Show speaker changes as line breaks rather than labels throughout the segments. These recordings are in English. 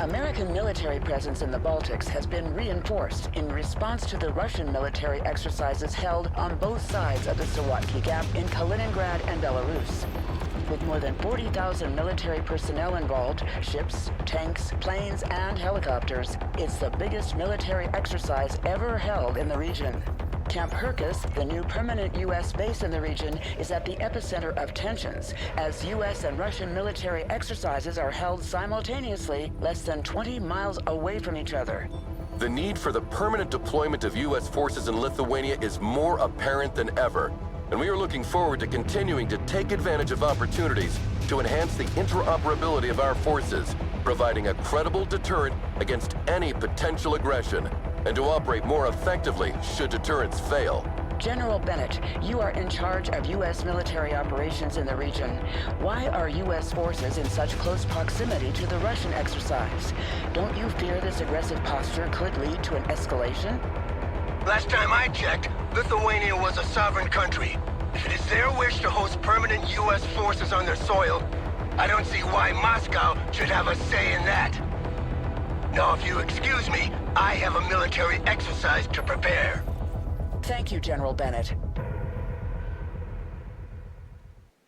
American military presence in the Baltics has been reinforced in response to the Russian military exercises held on both sides of the Sawatki Gap in Kaliningrad and Belarus. With more than 40,000 military personnel involved, ships, tanks, planes, and helicopters, it's the biggest military exercise ever held in the region. Camp Hercus, the new permanent U.S. base in the region, is at the epicenter of tensions, as U.S. and Russian military exercises are held simultaneously less than 20 miles away from each other.
The need for the permanent deployment of U.S. forces in Lithuania is more apparent than ever, and we are looking forward to continuing to take advantage of opportunities to enhance the interoperability of our forces, providing a credible deterrent against any potential aggression, and to operate more effectively should deterrents fail.
General Bennett, you are in charge of U.S. military operations in the region. Why are U.S. forces in such close proximity to the Russian exercise? Don't you fear this aggressive posture could lead to an escalation?
Last time I checked, Lithuania was a sovereign country. If it is their wish to host permanent U.S. forces on their soil, I don't see why Moscow should have a say in that. Now, if you excuse me, I have a military exercise to prepare.
Thank you, General Bennett.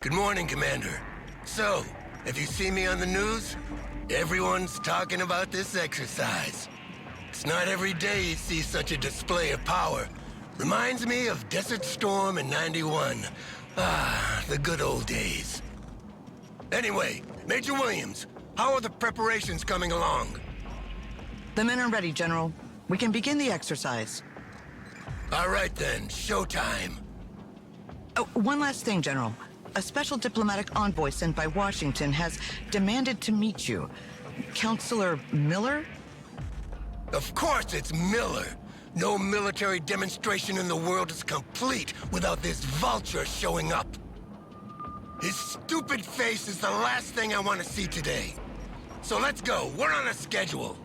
Good morning, Commander. So, have you seen me on the news? Everyone's talking about this exercise. It's not every day you see such a display of power. Reminds me of Desert Storm in '91. Ah, the good old days. Anyway, Major Williams, how are the preparations coming along?
The men are ready, General. We can begin the exercise.
All right then, showtime.
Oh, one last thing, General. A special diplomatic envoy sent by Washington has demanded to meet you. Counselor Miller?
Of course it's Miller. No military demonstration in the world is complete without this vulture showing up. His stupid face is the last thing I want to see today. So let's go. We're on a schedule.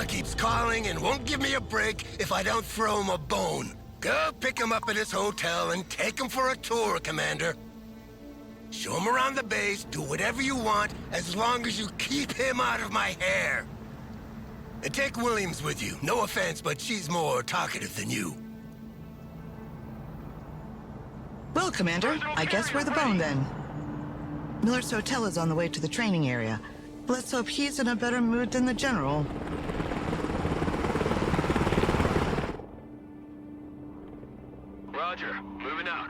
Keeps calling and won't give me a break if I don't throw him a bone. Go pick him up at his hotel and take him for a tour, Commander. Show him around the base, do whatever you want, as long as you keep him out of my hair. And take Williams with you. No offense, but she's more talkative than you.
Well, Commander, I guess we're the bone then. Miller's hotel is on the way to the training area. Let's hope he's in a better mood than the General.
Roger, moving out.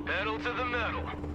Pedal to the metal.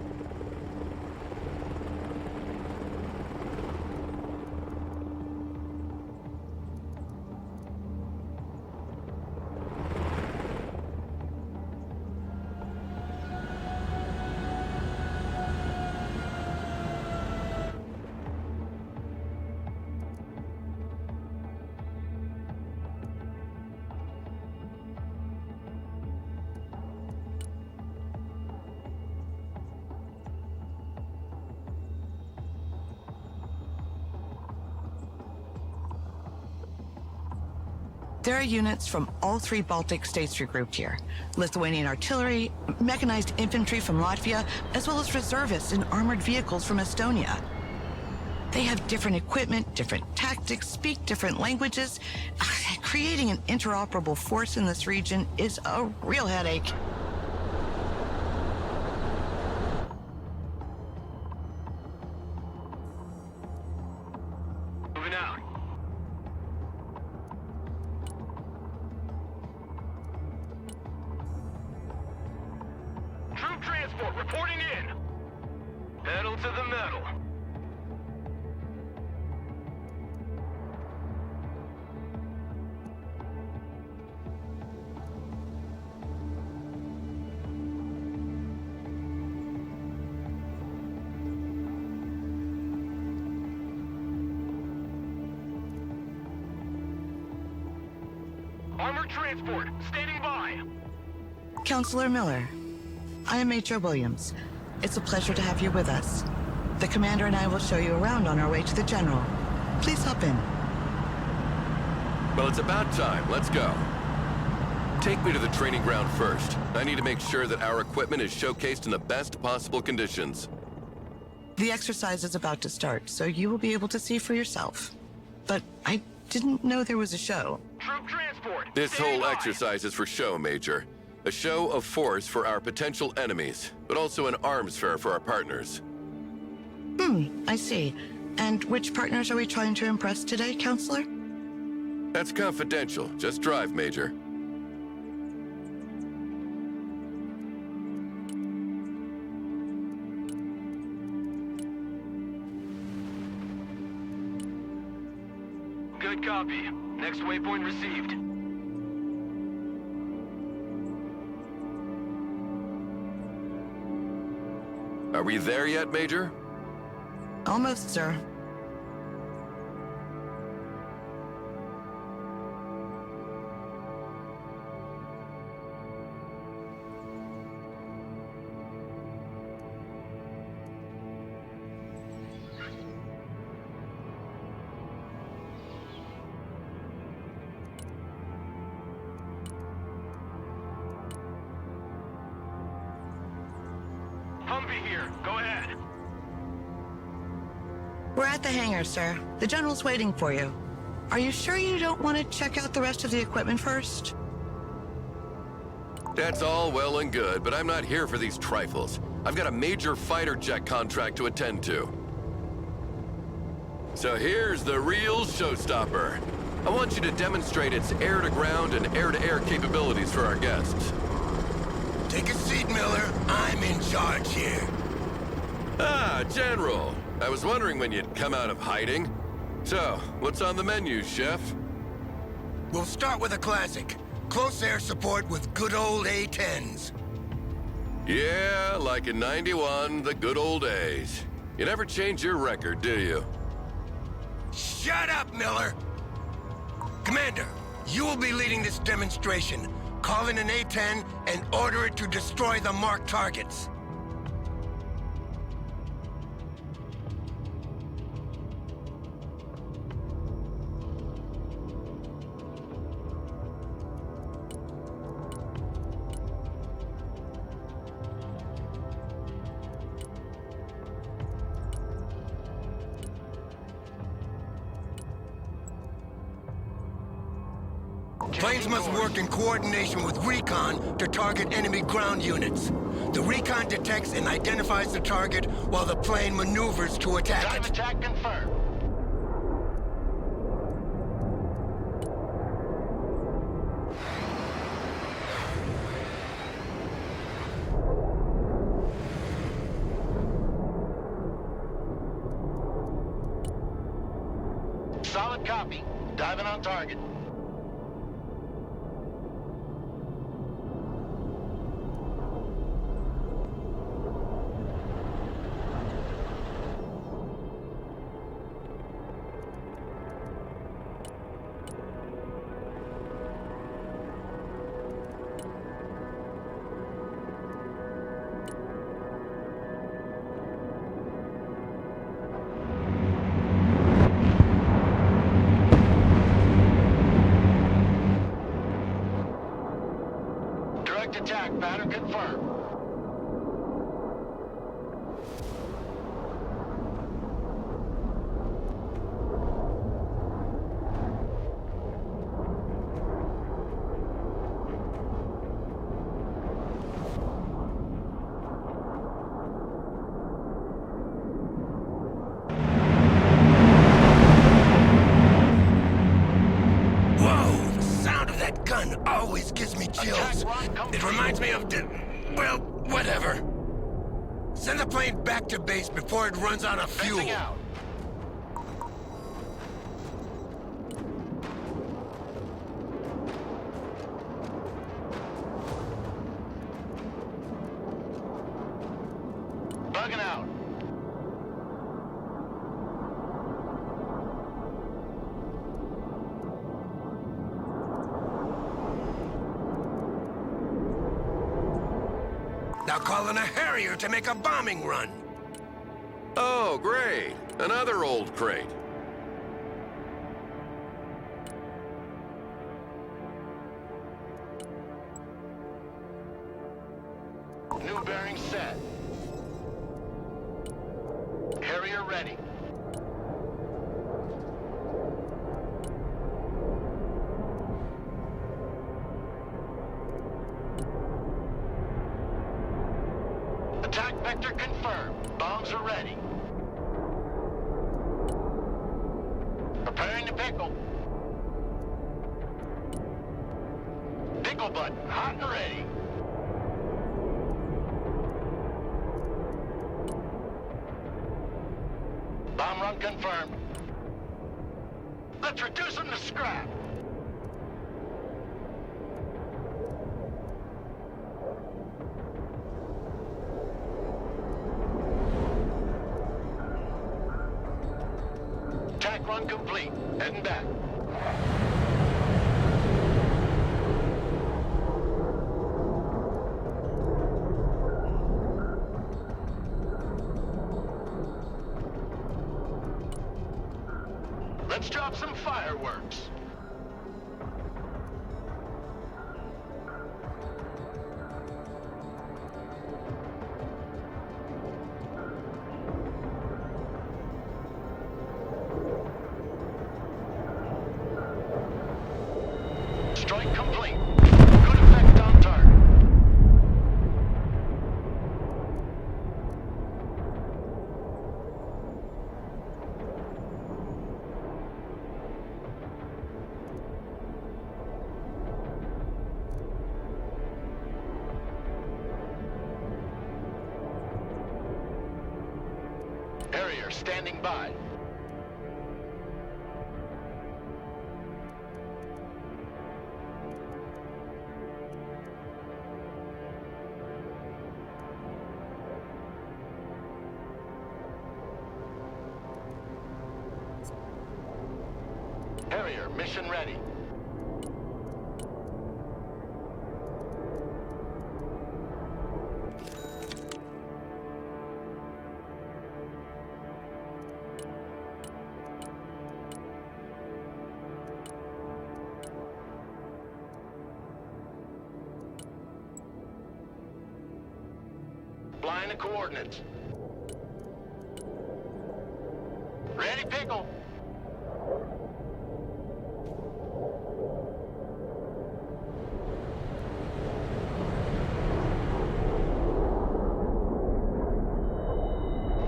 There are units from all three Baltic states regrouped here. Lithuanian artillery, mechanized infantry from Latvia, as well as reservists and armored vehicles from Estonia. They have different equipment, different tactics, speak different languages. Creating an interoperable force in this region is a real headache.
Moving out. Troop transport reporting in. Pedal to the metal. Armored transport, standing by.
Counselor Miller, I am Major Williams. It's a pleasure to have you with us. The commander and I will show you around on our way to the general. Please hop in.
Well, it's about time. Let's go. Take me to the training ground first. I need to make sure that our equipment is showcased in the best possible conditions.
The exercise is about to start, so you will be able to see for yourself. But I didn't know there was a show.
Troop transport.
This
standing
whole
by.
exercise is for show, Major. A show of force for our potential enemies, but also an arms fair for our partners.
I see. And which partners are we trying to impress today, Counselor?
That's confidential. Just drive, Major.
Good copy. Next waypoint received.
Are we there yet, Major?
Almost, sir.
Humvee here. Go ahead.
We're at the hangar, sir. The general's waiting for you. Are you sure you don't want to check out the rest of the equipment first?
That's all well and good, but I'm not here for these trifles. I've got a major fighter jet contract to attend to. So here's the real showstopper. I want you to demonstrate its air-to-ground and air-to-air capabilities for our guests.
Take a seat, Miller. I'm in charge here.
Ah, General. I was wondering when you'd come out of hiding. So, what's on the menu, Chef?
We'll start with a classic. Close air support with good old A-10s.
Yeah, like in '91, the good old days. You never change your record, do you?
Shut up, Miller! Commander, you will be leading this demonstration. Call in an A-10 and order it to destroy the marked targets. Planes must work in coordination with recon to target enemy ground units. The recon detects and identifies the target while the plane maneuvers to attack it.
Attack confirmed. Solid copy. Diving on target. Direct attack pattern confirmed.
Always gives me chills. It reminds me of well, whatever. Send the plane back to base before it runs out of fuel.
Fencing out. Bugging out.
Now call in a Harrier to make a bombing run.
Oh, great. Another old crate.
New bearing set. Harrier ready. Attack vector confirmed. Bombs are ready. Preparing to pickle. Pickle button, hot and ready. Bomb run confirmed. Let's reduce them to scrap. Attack run complete. Heading back. Let's drop some fireworks. Strike complete. Good effect on target. Harrier standing by. Harrier, mission ready. Flying the coordinates. Ready, pickle.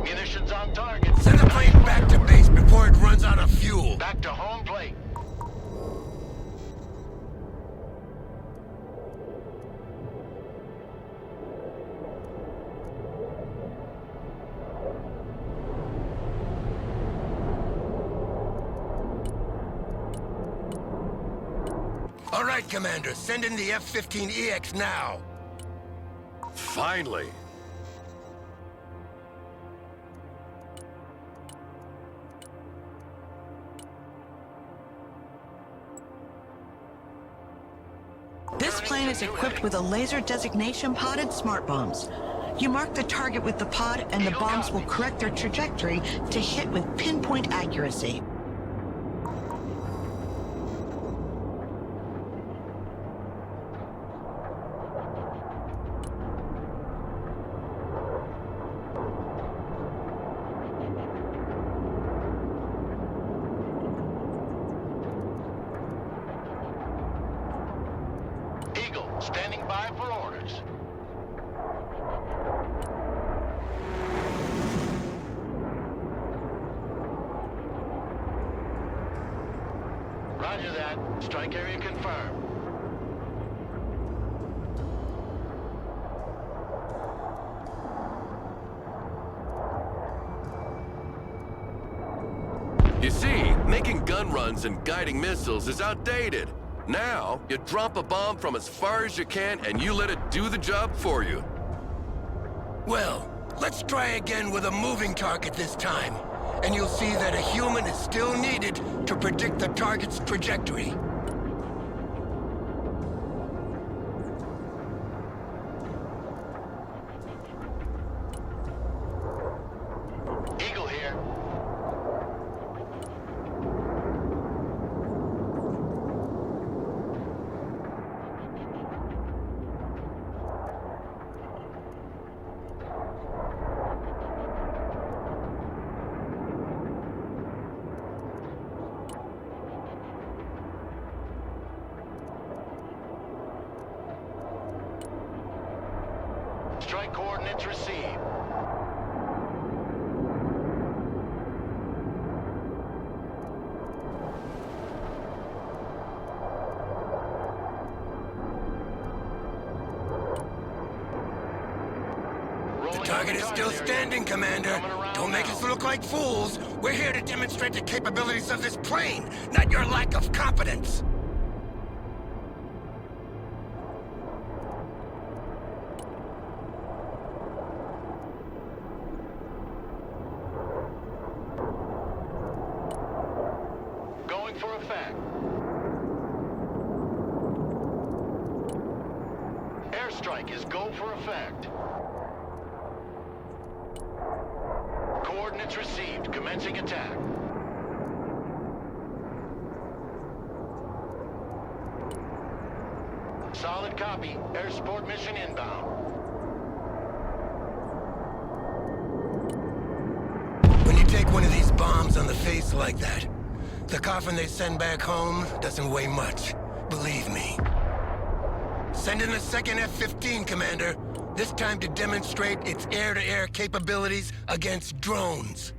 Munitions on target.
Send the plane back to base before it runs out of fuel.
Back to home plate.
All right, Commander, send in the F-15EX now.
Finally.
This plane is equipped with a laser designation pod and smart bombs. You mark the target with the pod and the bombs will correct their trajectory to hit with pinpoint accuracy.
that. Strike area confirmed.
You see, making gun runs and guiding missiles is outdated. Now, you drop a bomb from as far as you can and you let it do the job for you.
Well, let's try again with a moving target this time. And you'll see that a human is still needed to predict the target's trajectory.
Eagle here. Strike coordinates received.
The target is still standing, Commander. Don't make us look like fools. We're here to demonstrate the capabilities of this plane, not your lack of competence.
Going for effect. Airstrike is go for effect. Coordinates received. Commencing attack. Solid copy. Air support mission inbound.
When you take one of these bombs on the face like that, the coffin they send back home doesn't weigh much. Believe me. Send in a second F-15, Commander. This time to demonstrate its air-to-air capabilities against drones.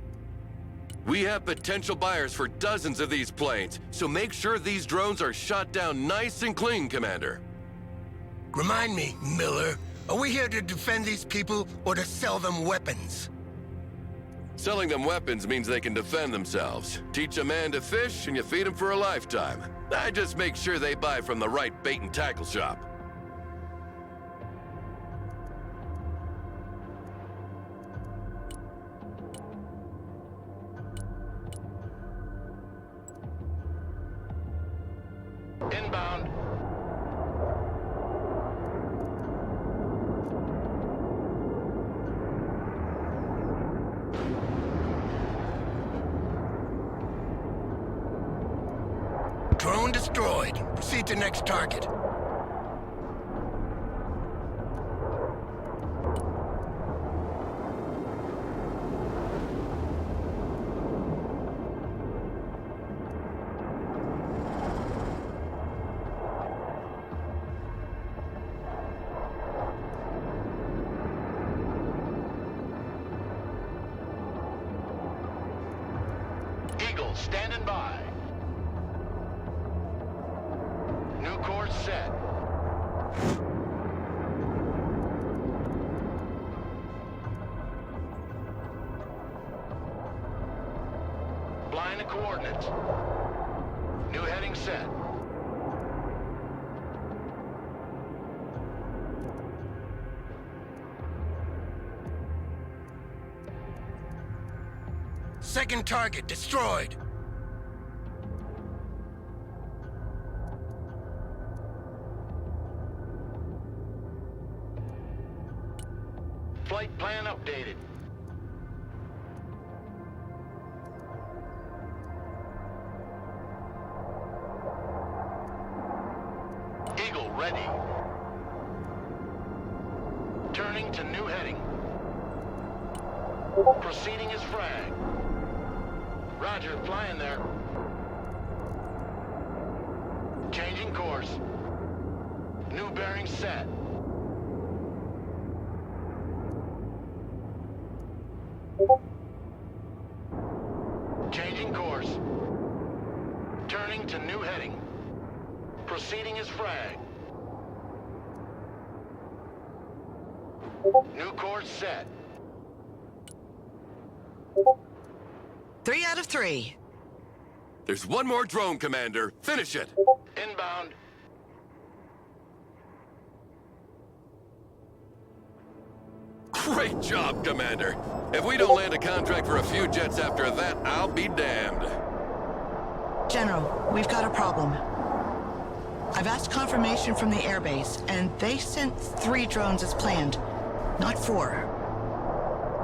We have potential buyers for dozens of these planes, so make sure these drones are shot down nice and clean, Commander.
Remind me, Miller, are we here to defend these people or to sell them weapons?
Selling them weapons means they can defend themselves. Teach a man to fish and you feed him for a lifetime. I just make sure they buy from the right bait and tackle shop.
Inbound.
Drone destroyed. Proceed to next target.
Eagle standing by. New course set. Blind the coordinates. New heading set.
Second target destroyed.
Flight plan updated. Eagle ready. Turning to new heading. Proceeding as frag. Roger, flying there. Changing course. New bearing set. Changing course. Turning to new heading.
his frag. New course set.
3 out of 3.
There's one more drone, Commander. Finish it.
Inbound.
Great job, Commander. If we don't land a contract for a few jets after that, I'll be damned.
General, we've got a problem. I've asked confirmation from the airbase, and they sent 3 drones as planned, not 4.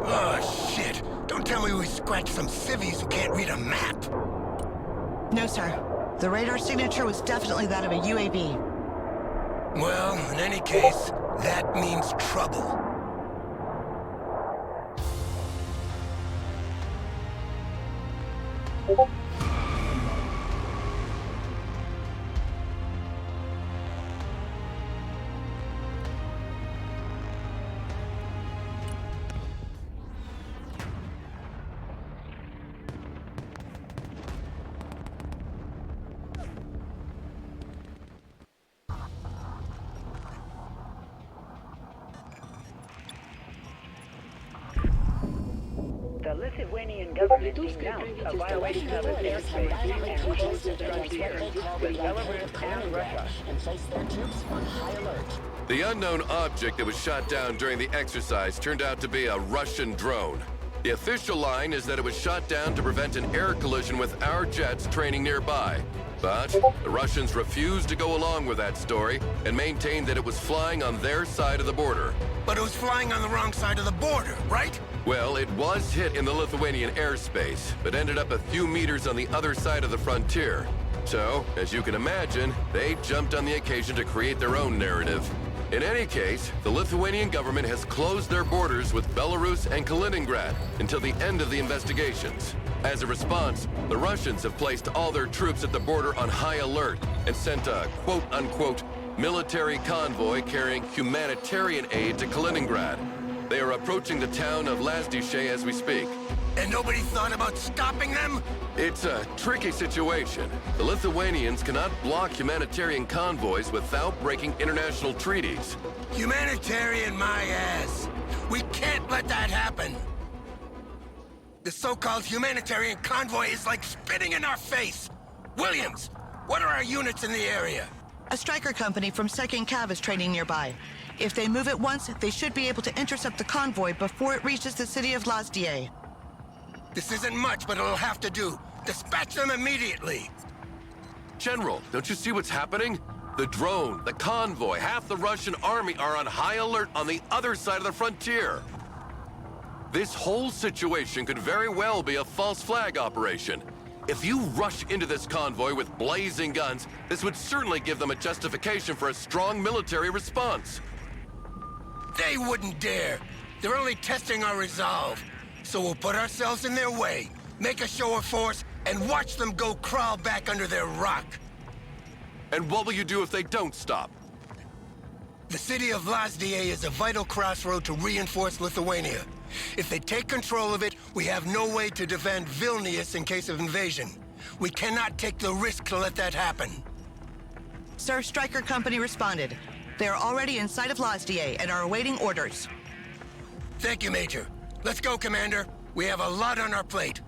Oh, shit. Don't tell me we scratched some civvies who can't read a map.
No, sir. The radar signature was definitely that of a UAV.
Well, in any case, that means trouble.
The Lithuanian government denounced a violation of its airspace and closed its frontier with Belarus and Russia and placed their troops on high alert.
The unknown object that was shot down during the exercise turned out to be a Russian drone. The official line is that it was shot down to prevent an air collision with our jets training nearby. But the Russians refused to go along with that story and maintained that it was flying on their side of the border.
But it was flying on the wrong side of the border, right?
Well, it was hit in the Lithuanian airspace, but ended up a few meters on the other side of the frontier. So, as you can imagine, they jumped on the occasion to create their own narrative. In any case, the Lithuanian government has closed their borders with Belarus and Kaliningrad until the end of the investigations. As a response, the Russians have placed all their troops at the border on high alert and sent a quote-unquote military convoy carrying humanitarian aid to Kaliningrad. They are approaching the town of Lazdishe as we speak.
And nobody thought about stopping them?
It's a tricky situation. The Lithuanians cannot block humanitarian convoys without breaking international treaties.
Humanitarian my ass. We can't let that happen. The so-called humanitarian convoy is like spitting in our face. Williams, what are our units in the area?
A Stryker company from 2nd Cav is training nearby. If they move at once, they should be able to intercept the convoy before it reaches the city of Lazdie.
This isn't much, but it'll have to do. Dispatch them immediately.
General, don't you see what's happening? The drone, the convoy, half the Russian army are on high alert on the other side of the frontier. This whole situation could very well be a false flag operation. If you rush into this convoy with blazing guns, this would certainly give them a justification for a strong military response.
They wouldn't dare. They're only testing our resolve. So we'll put ourselves in their way, make a show of force, and watch them go crawl back under their rock.
And what will you do if they don't stop?
The city of Lazdie is a vital crossroad to reinforce Lithuania. If they take control of it, we have no way to defend Vilnius in case of invasion. We cannot take the risk to let that happen.
Sir, Stryker company responded. They are already in sight of Lazdie and are awaiting orders.
Thank you, Major. Let's go, Commander. We have a lot on our plate.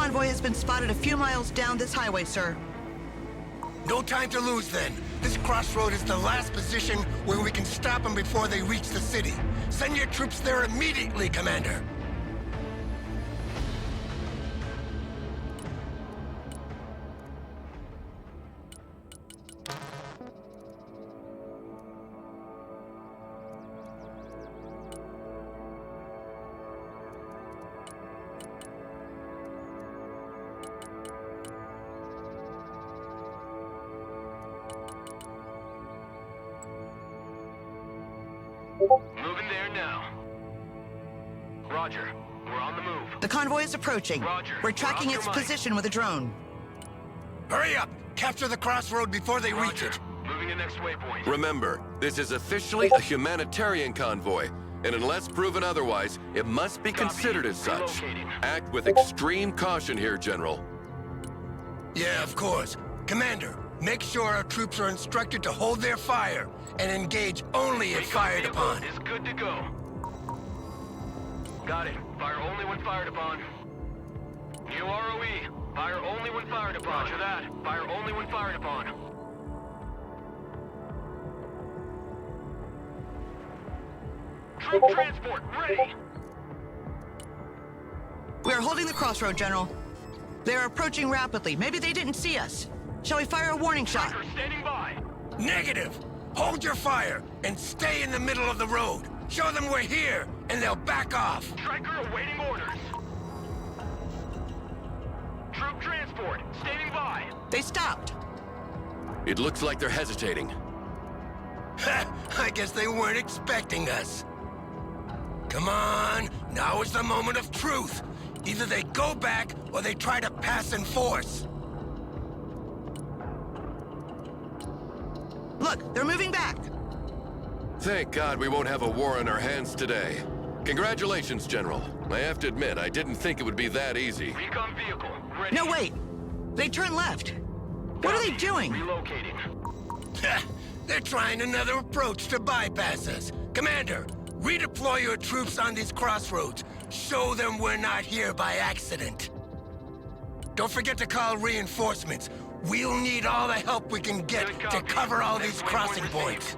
convoy has been spotted a few miles down this highway, sir.
No time to lose then. This crossroad is the last position where we can stop them before they reach the city. Send your troops there immediately, Commander.
Moving there now. Roger. We're on the move.
The convoy is approaching.
Roger.
We're tracking
We're on
its
your mic.
position with a drone.
Hurry up! Capture the crossroad before they reach
Roger.
it.
Moving to next waypoint.
Remember, this is officially a humanitarian convoy, and unless proven otherwise, it must be
Copy.
considered as such.
Relocating.
Act with extreme caution here, General.
Yeah, of course. Commander, make sure our troops are instructed to hold their fire and engage only if
Recon
fired
vehicle
upon.
is good to go. Got it. Fire only when fired upon. New ROE. Fire only when fired upon. Roger that. Fire only when fired upon. Troop transport ready.
We are holding the crossroad, General. They are approaching rapidly. Maybe they didn't see us. Shall we fire a warning shot?
Striker standing by.
Negative! Hold your fire and stay in the middle of the road. Show them we're here, and they'll back off.
Striker awaiting orders. Troop transport standing by.
They stopped.
It looks like they're hesitating.
I guess they weren't expecting us. Come on, now is the moment of truth. Either they go back, or they try to pass in force.
Look, they're moving back.
Thank God we won't have a war on our hands today. Congratulations, General. I have to admit, I didn't think it would be that easy.
Recon vehicle ready.
No, wait. They turned left. What are they doing?
Relocating.
They're trying another approach to bypass us. Commander, redeploy your troops on these crossroads. Show them we're not here by accident. Don't forget to call reinforcements. We'll need all the help we can get
Good
to
copy.
cover all
Next
these
waypoint
crossing
received.
points.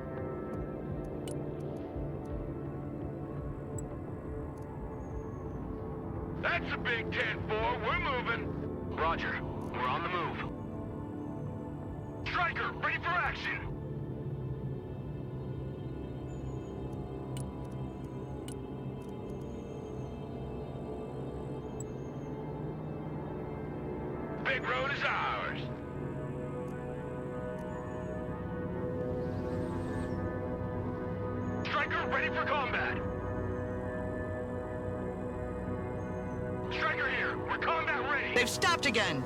That's a big 10-4. We're moving. Roger. We're on the move. Striker, ready for action. Big road is ours. Striker, ready for combat. Striker here. We're combat ready.
They've stopped again.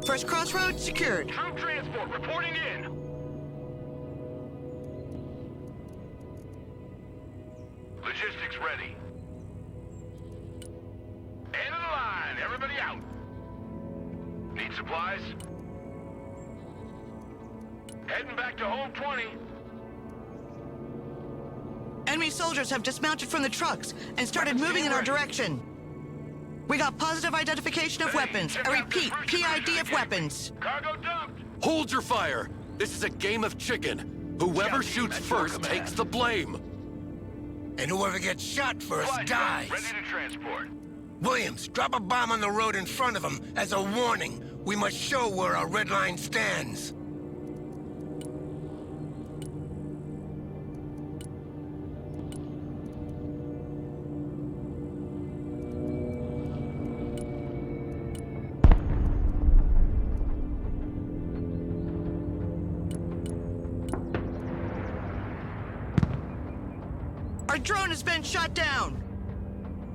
First crossroad secured.
Troop transport reporting in. Logistics ready. End of the line. Everybody out. Need supplies? Heading back to home 20.
Enemy soldiers have dismounted from the trucks and started moving in our direction. We got positive identification of weapons. I repeat, PID of weapons.
Cargo dumped.
Hold your fire! This is a game of chicken. Whoever shoots first takes the blame.
And whoever gets shot first
Flight
dies.
ready to transport.
Williams, drop a bomb on the road in front of them as a warning. We must show where our red line stands.
Our drone has been shot down.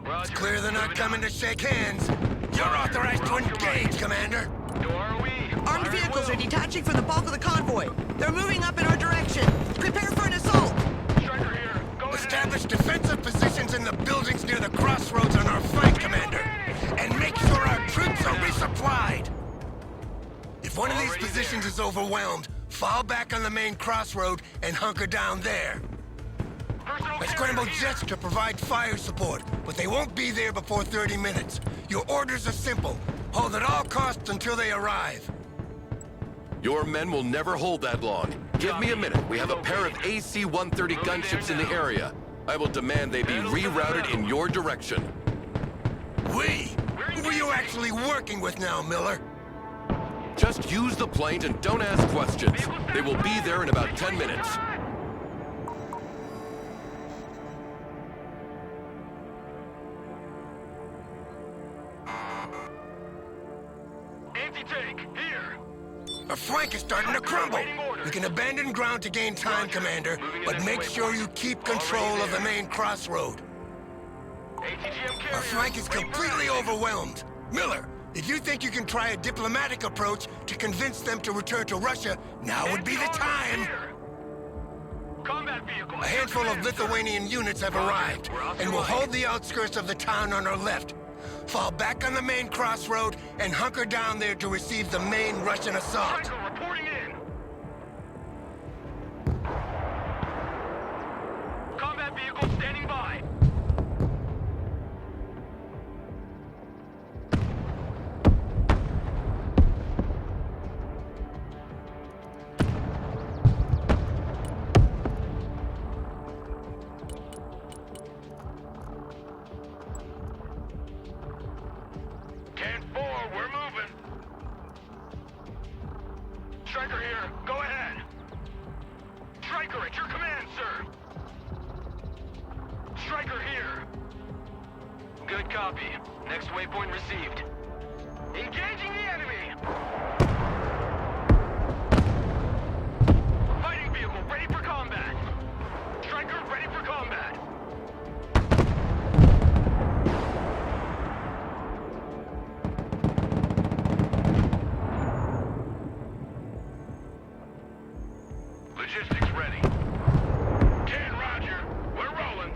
Roger.
Clear they're not
Moving
coming
out.
to shake hands. You're authorized to engage, Commander.
To ROE.
Armed
Fire at
vehicles are
will.
detaching from the bulk of the convoy. They're moving up in our direction. Prepare for an assault.
Striker here. Go ahead.
Establish defensive positions in the buildings near the crossroads on our flank, Commander. And make sure our troops are resupplied. If one of these
Already
positions is overwhelmed, fall back on the main crossroad and hunker down there. I've scrambled jets to provide fire support, but they won't be there before 30 minutes. Your orders are simple. Hold at all costs until they arrive.
Your men will never hold that long. Give me a minute. We have a pair of AC-130 gunships in the area. I will demand they be rerouted in your direction.
We? Who are you actually working with now, Miller?
Just use the planes and don't ask questions. They will be there in about 10 minutes.
Anti-tank, here!
Our flank is starting to crumble. We can abandon ground to gain time, Commander, but make sure you keep control of the main crossroad. Our flank is completely overwhelmed. Miller, if you think you can try a diplomatic approach to convince them to return to Russia, now would be the time.
Combat vehicle.
A handful of Lithuanian units have arrived, and will hold the outskirts of the town on our left. Fall back on the main crossroad and hunker down there to receive the main Russian assault.
Striker reporting in. Combat vehicle standing by. Striker here. Go ahead. Striker at your command, sir. Striker here. Good copy. Next waypoint received. Engaging the enemy. Fighting vehicle ready for combat. Striker ready for combat. Logistics ready. 10, roger. We're rolling.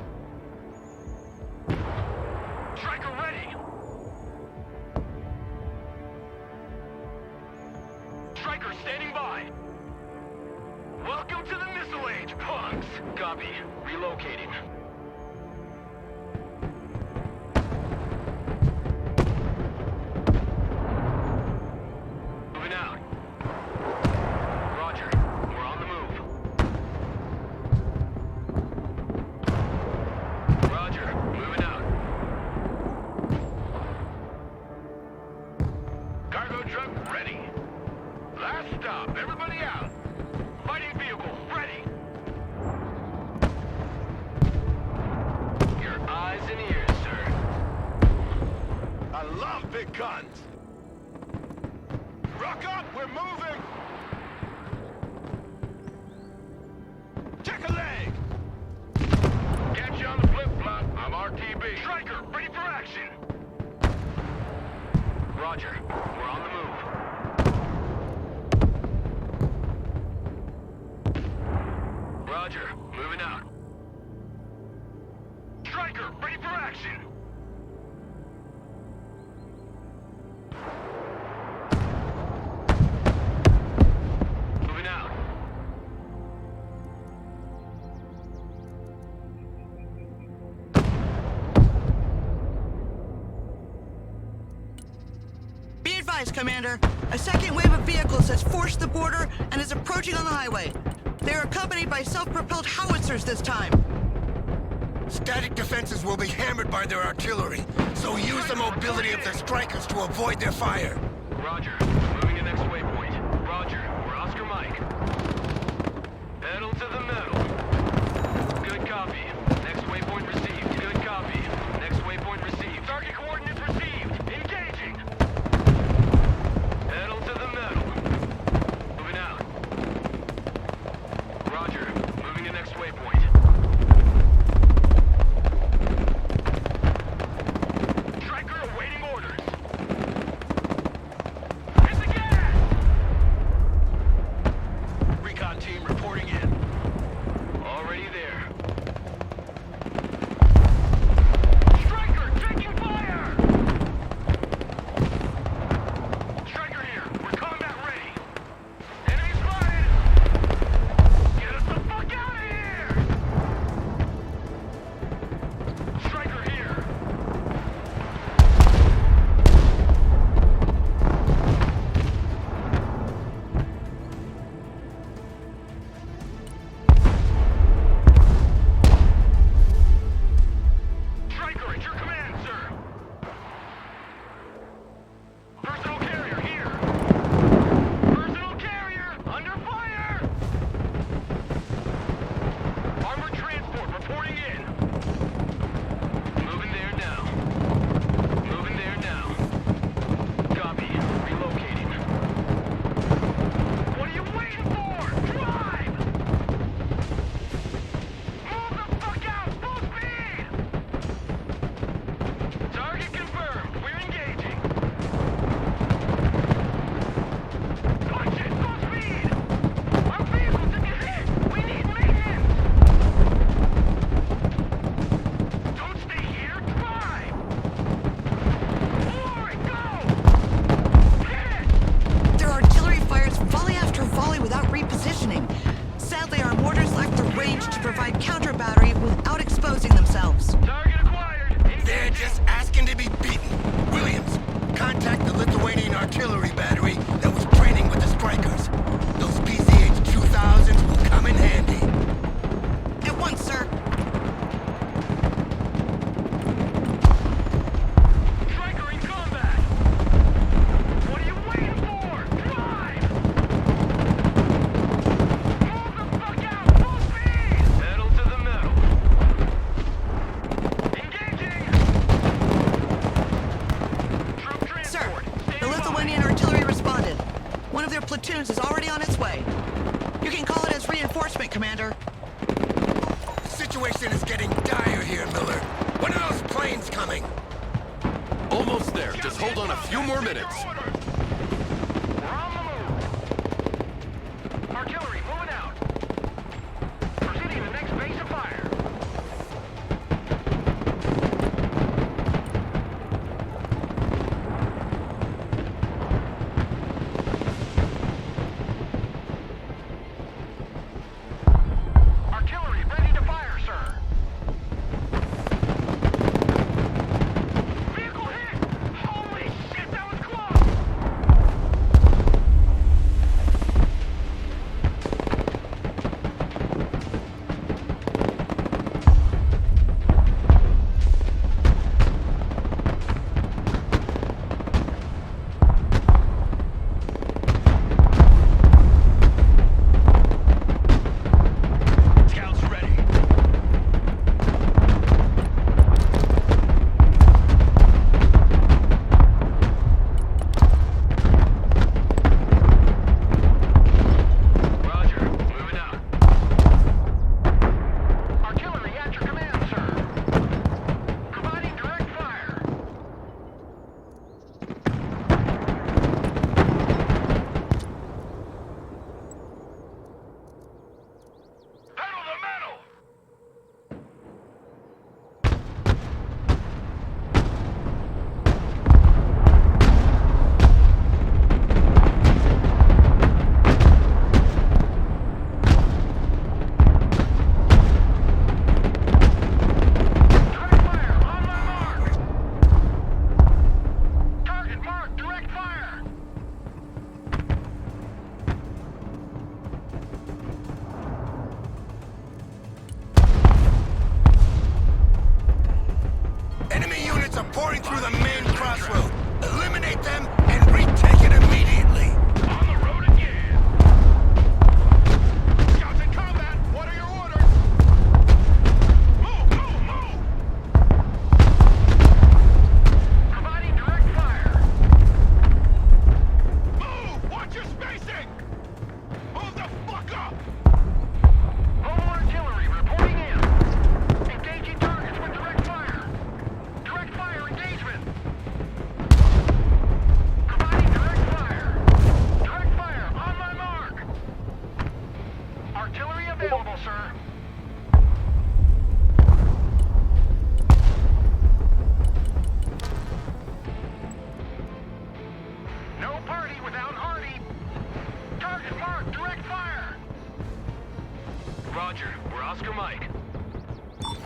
Striker ready. Striker standing by. Welcome to the missile age, punks. Copy. Relocating. Moving out. Roger. We're on the move. Roger. Moving out. Cargo truck ready. Last stop. Everybody out. Fighting vehicle ready. Your eyes and ears, sir. I love big guns. Rock up. We're moving. Check a leg! Catch you on the flip-flop. I'm RTB. Striker, ready for action! Roger. We're on the move. Roger. Moving out. Striker, ready for action! Moving out.
Be advised, Commander. A second wave of vehicles has forced the border and is approaching on the highway. They are accompanied by self-propelled howitzers this time.
Static defenses will be hammered by their artillery, so use the mobility of their strikers to avoid their fire.
Roger. Moving to next waypoint. Roger. We're Oscar Mike. Pedal to the metal. Good copy. Next waypoint received. Good copy. Next waypoint received. Target coordinates received. Engaging. Pedal to the metal. Moving out. Roger. Moving to next waypoint. Striker awaiting orders. Hit the gas! Recon team reporting in. Already there.
their platoons is already on its way. You can call it as reinforcement, Commander.
The situation is getting dire here, Miller. When are those planes coming?
Almost there. Just hold on a few more minutes.
We're on the move. Artillery moving out. Proceeding to the next base of fire. Artillery ready to fire, sir. Vehicle hit! Holy shit, that was close! Scouts ready. Roger, moving out. Artillery at your command, sir. Providing direct fire. Pedal the metal! Direct fire, on my mark! Target mark, direct fire!
Enemy units are pouring through the main crossroad. Eliminate them and retake it immediately.
On the road again! Scouts in combat, what are your orders? Move, move, move! Providing direct fire. Move! Watch your spacing! Move the fuck up! Mobile artillery reporting in. Engaging targets with direct fire. Direct fire engagement. Providing direct fire. Direct fire on my mark. Artillery available, sir. No party without Hardy. Target mark, direct fire. Roger, we're Oscar Mike.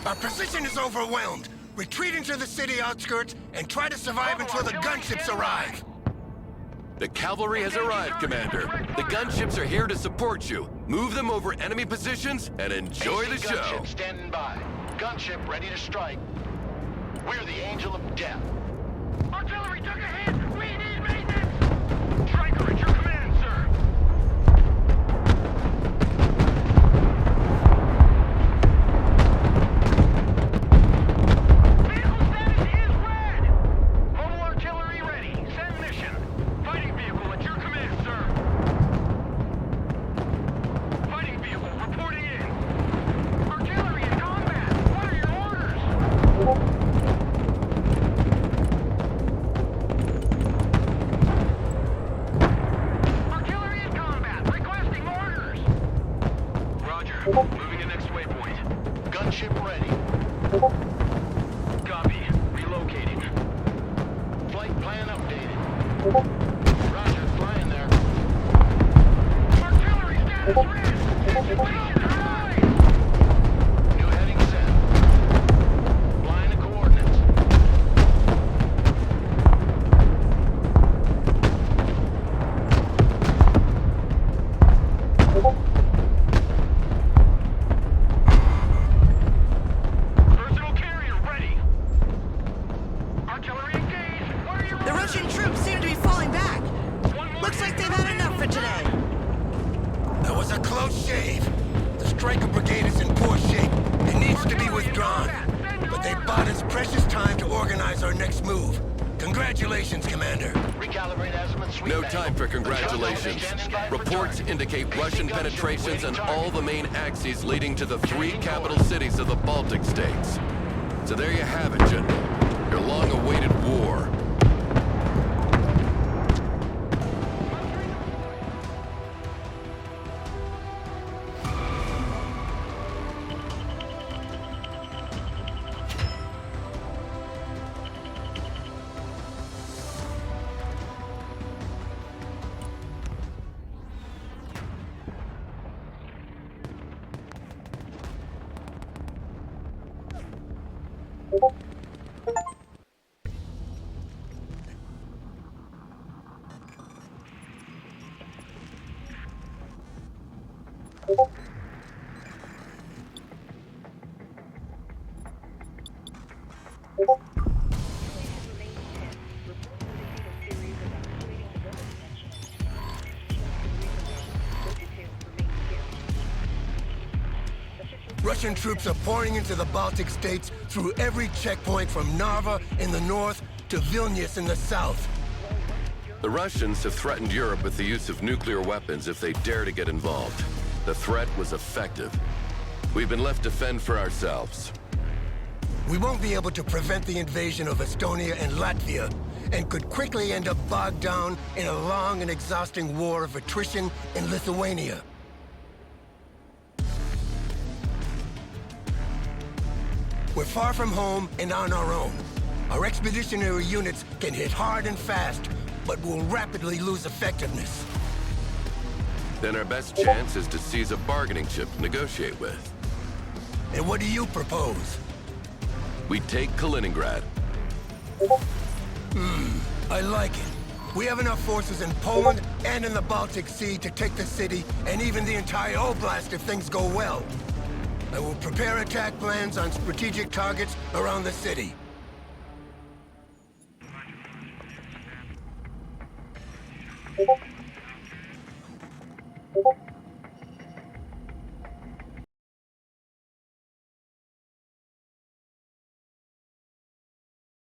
Our position is overwhelmed. Retreat into the city outskirts and try to survive until the gunships arrive.
The cavalry has arrived, Commander. The gunships are here to support you. Move them over enemy positions and enjoy the show.
Gunship standing by. Gunship ready to strike. We're the Angel of Death.
Artillery took a hit! We need maintenance! Striker at your command, sir. Vehicle status is red! Mobile artillery ready. Send mission. Fighting vehicle at your command, sir. Fighting vehicle reporting in. Artillery in combat. What are your orders? Artillery in combat. Requesting orders. Roger. Moving to next waypoint.
Gunship ready.
Copy. Relocating.
Flight plan updated. Roger, flying there.
Artillery status red. Situation high.
New heading set. Line of coordinates.
Personal carrier ready. Artillery engaged. What are your
The
orders?
Russian troops seem to be falling back.
One more
Looks like
hit.
they've had enough for today.
That was a close shave. The Striker Brigade is in poor shape and needs to be withdrawn. But they bought us precious time to organize our next move. Congratulations, Commander.
Recalibrate azimuth sweep
No
angle.
time for
Adjust
congratulations.
standing by for
Reports
target.
indicate
Facing
Russian
gunship,
penetrations
waiting
in
target.
all the main axes leading to the three capital cities of the Baltic states. So there you have it, General. Your long-awaited war.
Russian troops are pouring into the Baltic states through every checkpoint from Narva in the north to Vilnius in the south.
The Russians have threatened Europe with the use of nuclear weapons if they dare to get involved. The threat was effective. We've been left to fend for ourselves.
We won't be able to prevent the invasion of Estonia and Latvia, and could quickly end up bogged down in a long and exhausting war of attrition in Lithuania. We're far from home and on our own. Our expeditionary units can hit hard and fast, but will rapidly lose effectiveness.
Then our best chance is to seize a bargaining chip to negotiate with.
And what do you propose?
We take Kaliningrad.
I like it. We have enough forces in Poland and in the Baltic Sea to take the city and even the entire Oblast if things go well. I will prepare attack plans on strategic targets around the city.